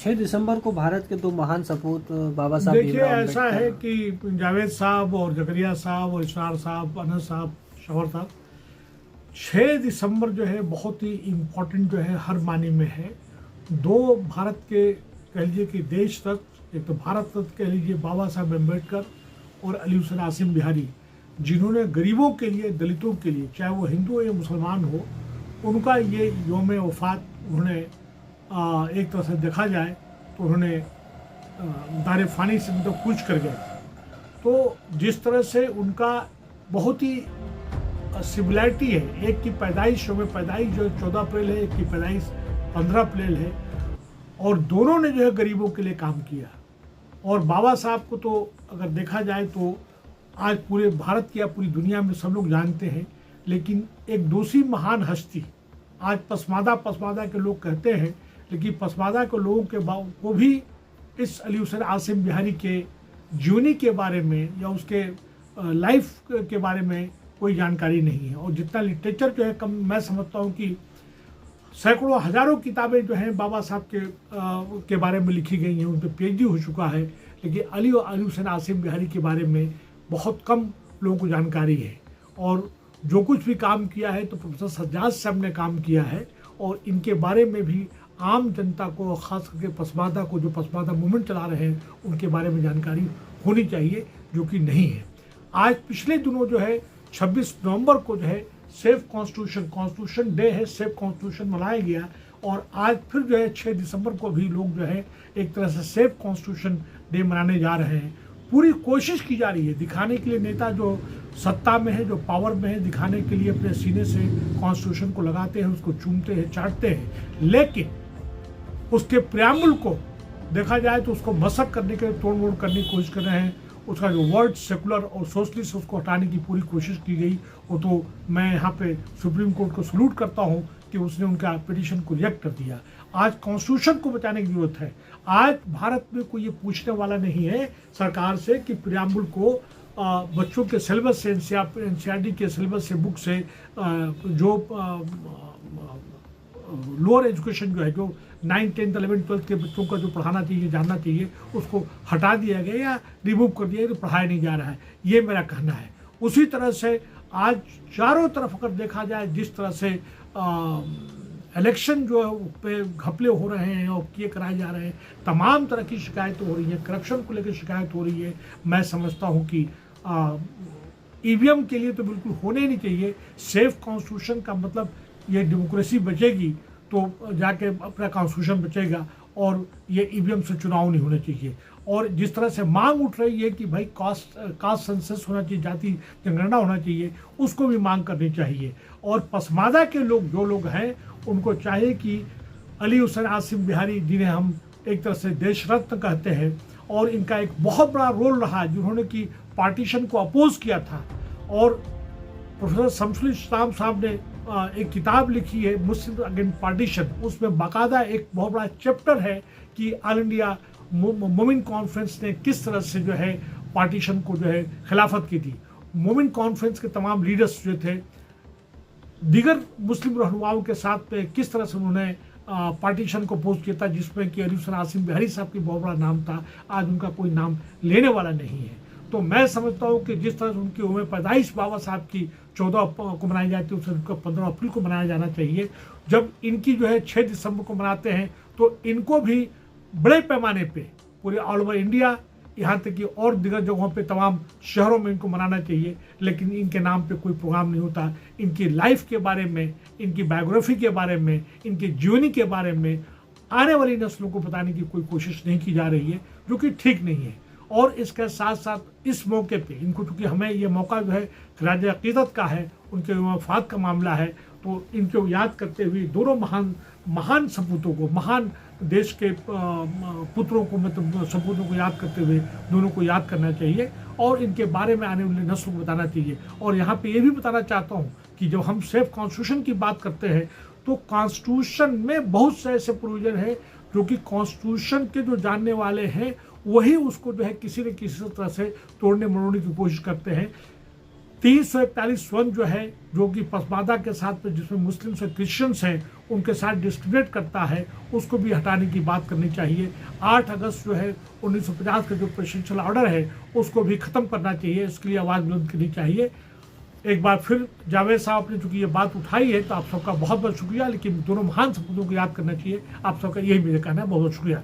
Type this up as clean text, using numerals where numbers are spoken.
6 दिसंबर को भारत के दो महान सपूत बाबा साहब देखिए, भीमराव ऐसा अम्बेडकर। है कि जावेद साहब और जकरिया साहब और इसरार साहब, अनस साहब, शौहर साहब, 6 दिसंबर जो है बहुत ही इम्पोर्टेंट जो है हर मायने में है। दो भारत के कह लीजिए कि देश रत्न, एक तो भारत रत्न कह लीजिए बाबा साहब अम्बेडकर और अली हुसैन आसिम बिहारी, जिन्होंने गरीबों के लिए, दलितों के लिए, चाहे वो हिंदू हो या मुसलमान हो, उनका ये योम वफ़ात उन्होंने एक तरह से देखा जाए तो उन्होंने दारे फ़ानी से मतलब कूच कर गए। तो जिस तरह से उनका बहुत ही सिमिलैरिटी है, एक की पैदाइश में पैदाइश जो 14 अप्रैल है, एक की पैदाइश 15 अप्रैल है, और दोनों ने जो है गरीबों के लिए काम किया। और बाबा साहब को तो अगर देखा जाए तो आज पूरे भारत की या पूरी दुनिया में सब लोग जानते हैं, लेकिन एक दूसरी महान हस्ती आज पसमादा के लोग कहते हैं, लेकिन पसमादा के लोगों के को भी इस अली हुसैन आसिम बिहारी के जीवनी के बारे में या उसके लाइफ के बारे में कोई जानकारी नहीं है। और जितना लिटरेचर जो है कम, मैं समझता हूँ कि सैकड़ों हजारों किताबें जो हैं बाबा साहब के बारे में लिखी गई हैं, उन पर पीएचडी हो चुका है, लेकिन अली हुसैन आसिम बिहारी के बारे में बहुत कम लोगों को जानकारी है। और जो कुछ भी काम किया है तो प्रोफेसर सज्जाद साहब ने काम किया है, और इनके बारे में भी आम जनता को, खास करके पसमादा को, जो पसमादा मूवमेंट चला रहे हैं, उनके बारे में जानकारी होनी चाहिए, जो कि नहीं है। आज पिछले दिनों जो है 26 नवंबर को जो है सेफ कॉन्स्टिट्यूशन डे है, सेफ कॉन्स्टिट्यूशन मनाया गया। और आज फिर जो है 6 दिसंबर को भी लोग जो है एक तरह से सेफ कॉन्स्टिट्यूशन डे मनाने जा रहे हैं। पूरी कोशिश की जा रही है दिखाने के लिए, नेता जो सत्ता में है, जो पावर में है, दिखाने के लिए अपने सीने से कॉन्स्टिट्यूशन को लगाते हैं, उसको चूमते हैं, चाटते हैं, लेकिन उसके प्रियम्बल को देखा जाए तो उसको मसक करने के लिए, तोड़ मोड़ करने की कोशिश कर रहे हैं। उसका जो वर्ड सेकुलर और सोशलिस्ट, उसको हटाने की पूरी कोशिश की गई। वो तो मैं यहाँ पे सुप्रीम कोर्ट को सलूट करता हूँ कि उसने उनका पिटीशन को रिजेक्ट कर दिया। आज कॉन्स्टिट्यूशन को बचाने की जरूरत है। आज भारत में कोई ये पूछने वाला नहीं है सरकार से कि प्रियम्बल को बच्चों के सिलेबस से, एनसीईआरटी के सिलेबस से, बुक से, जो लोअर एजुकेशन जो है, जो 9, 10, 11, 12 के बच्चों का जो पढ़ाना चाहिए, जानना चाहिए, उसको हटा दिया गया या रिमूव कर दिया, तो पढ़ाया नहीं जा रहा है। ये मेरा कहना है। उसी तरह से आज चारों तरफ अगर देखा जाए, जिस तरह से इलेक्शन जो है पे घपले हो रहे हैं और किए कराए जा रहे हैं, तमाम तरह की शिकायतें हो रही हैं, करप्शन को लेकर शिकायत हो रही है। मैं समझता हूँ कि ईवीएम के लिए तो बिल्कुल होने नहीं चाहिए। सेफ कॉन्स्टिट्यूशन का मतलब ये डेमोक्रेसी बचेगी तो जाके अपना कॉन्स्टिट्यूशन बचेगा, और ये ईवीएम से चुनाव नहीं होने चाहिए। और जिस तरह से मांग उठ रही है कि भाई कास्ट सेंसस होना चाहिए, जाति जनगणना होना चाहिए, उसको भी मांग करनी चाहिए। और पसमादा के लोग, जो लोग हैं, उनको चाहिए कि अली हुसैन आसिम बिहारी, जिन्हें हम एक तरह से देश रत्न कहते हैं, और इनका एक बहुत बड़ा रोल रहा, जिन्होंने कि पार्टीशन को अपोज किया था। और प्रोफेसर शमसुल इस्लाम साहब ने एक किताब लिखी है, मुस्लिम अगेंस्ट पार्टीशन। उसमें बाकायदा एक बहुत बड़ा चैप्टर है कि ऑल इंडिया मोमिन कॉन्फ्रेंस ने किस तरह से जो है पार्टीशन को जो है खिलाफत की थी। मोमिन कॉन्फ्रेंस के तमाम लीडर्स जो थे, दीगर मुस्लिम रहनुमाओं के साथ में किस तरह से उन्होंने पार्टीशन को अपोज किया था, जिसमें कि अली हुसैन आसिम बिहारी साहब की बहुत बड़ा नाम था। आज उनका कोई नाम लेने वाला नहीं है। तो मैं समझता हूँ कि जिस तरह से उनकी उम्र पैदाइश बाबा साहब की 14 को मनाई जाती है, उससे उनका 15 अप्रैल को मनाया जाना चाहिए। जब इनकी जो है 6 दिसंबर को मनाते हैं, तो इनको भी बड़े पैमाने पे पूरे ऑल ओवर इंडिया, यहाँ तक कि और दीगर जगहों पे, तमाम शहरों में इनको मनाना चाहिए। लेकिन इनके नाम पे कोई प्रोग्राम नहीं होता। इनकी लाइफ के बारे में, इनकी बायोग्राफी के बारे में, इनकी जीवनी के बारे में आने वाली नस्लों को बताने की कोई कोशिश नहीं की जा रही है, जो कि ठीक नहीं है। और इसके साथ साथ इस मौके पे इनको, क्योंकि हमें ये मौका जो है खिराज अक़ीदत का है, उनके वफात का मामला है, तो इनको याद करते हुए दोनों महान सपूतों को, महान देश के पुत्रों को, मतलब सपूतों को याद करते हुए दोनों को याद करना चाहिए, और इनके बारे में आने वाली नस्ल को बताना चाहिए। और यहाँ पे ये भी बताना चाहता हूँ कि जब हम सेफ कॉन्स्टिट्यूशन की बात करते हैं, तो कॉन्स्टिट्यूशन में बहुत से ऐसे प्रोविजन है जो कि कॉन्स्टिट्यूशन के जो जानने वाले हैं वही उसको जो है किसी न किसी तरह से तोड़ने मरोड़ने की कोशिश करते हैं। 341 वन जो है, जो कि पसमादा के साथ में जिसमें मुस्लिम्स और क्रिश्चियंस हैं उनके साथ डिस्क्रिमिनेट करता है, उसको भी हटाने की बात करनी चाहिए। 8 अगस्त जो है 1950 का जो प्रेसिडेंशियल ऑर्डर है उसको भी ख़त्म करना चाहिए, इसके लिए आवाज़ बुलंद करनी चाहिए। एक बार फिर जावेद साहब ने चूंकि ये बात उठाई है तो आप सबका बहुत बहुत शुक्रिया, लेकिन दोनों महान सपूतों को याद करना चाहिए। आप सबका यही मेरा कहना है। बहुत बहुत शुक्रिया।